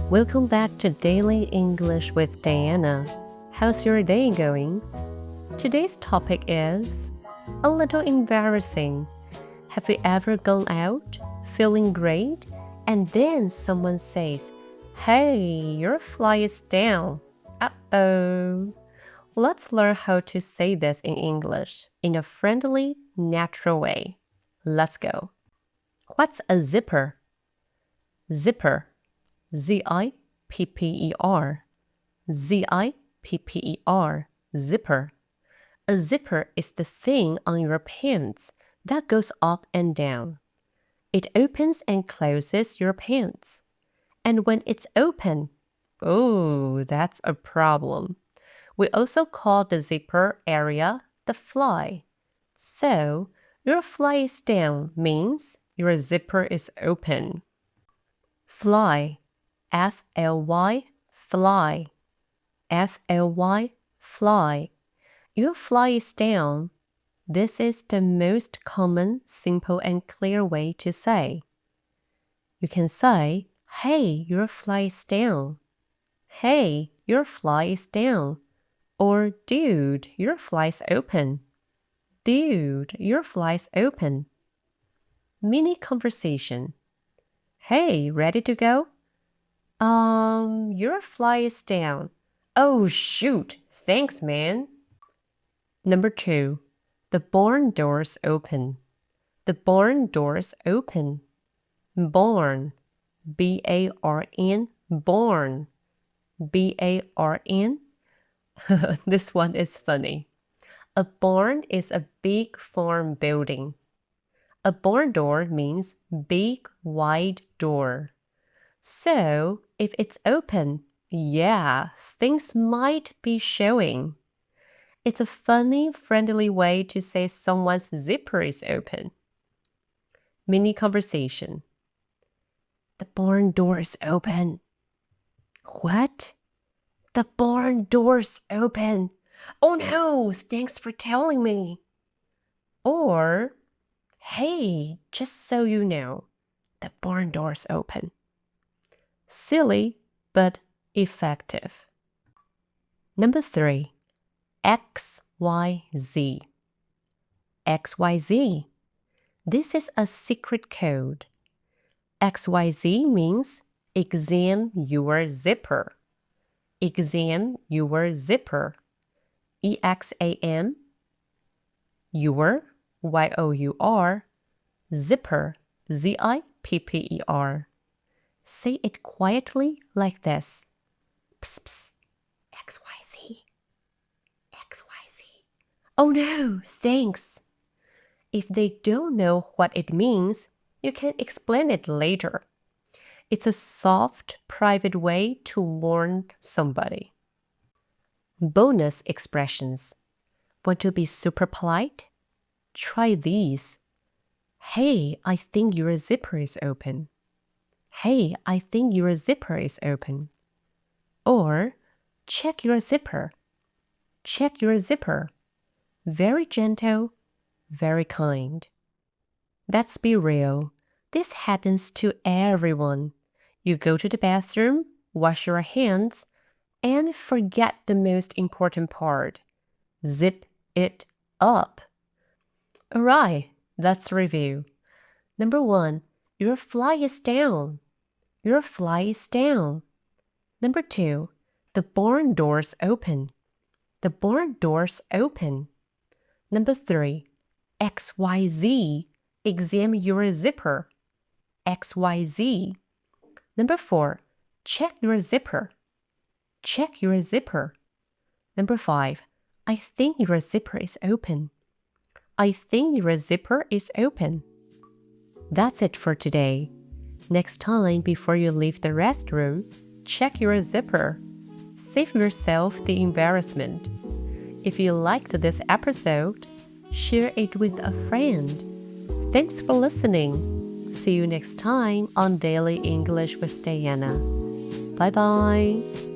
Welcome back to Daily English with Diana. How's your day going? Today's topic is a little embarrassing. Have you ever gone out, feeling great, and then someone says, "Hey, your fly is down." Uh-oh. Let's learn how to say this in English in a friendly, natural way. Let's go. What's a zipper? Zipper. Z-I-P-P-E-R. Z-I-P-P-E-R. Zipper. A zipper is the thing on your pants that goes up and down. It opens and closes your pants. And when it's open, oh, that's a problem. We also call the zipper area the fly. So, your fly is down means your zipper is open. Fly. F-L-Y, fly. F-L-Y, fly. Your fly is down. This is the most common, simple, and clear way to say. You can say, "Hey, your fly is down." "Hey, your fly is down." Or, "Dude, your fly is open." "Dude, your fly is open." Mini conversation. "Hey, ready to go?" Your fly is down." "Oh, shoot. Thanks, man." Number 2. The barn door's open. The barn door's open. Barn. B-A-R-N. Barn. B-A-R-N. This one is funny. A barn is a big farm building. A barn door means big, wide door. So, if it's open, yeah, things might be showing. It's a funny, friendly way to say someone's zipper is open. Mini conversation. The barn door is open. What? The barn door's open. Oh no, thanks for telling me. Or, hey, just so you know, the barn door's open. Silly, but effective. Number 3. XYZ. XYZ. This is a secret code. XYZ means exam your zipper. Exam your zipper. E-X-A-M. Your, Y-O-U-R. Zipper, Z-I-P-P-E-R. Say it quietly like this. Psst, psst. XYZ. XYZ. Oh no, thanks. If they don't know what it means, you can explain it later. It's a soft, private way to warn somebody. Bonus expressions. Want to be super polite? Try these. Hey, I think your zipper is open. Hey, I think your zipper is open. Or, check your zipper. Check your zipper. Very gentle, very kind. Let's be real. This happens to everyone. You go to the bathroom, wash your hands, and forget the most important part. Zip it up. Alright, let's review. Number 1, your fly is down. Your fly is down. Number 2, the barn door's open. The barn door's open. Number 3, XYZ, examine your zipper. XYZ. Number 4, check your zipper. Check your zipper. Number 5, I think your zipper is open. I think your zipper is open. That's it for today. Next time, before you leave the restroom, check your zipper. Save yourself the embarrassment. If you liked this episode, share it with a friend. Thanks for listening. See you next time on Daily English with Diana. Bye-bye.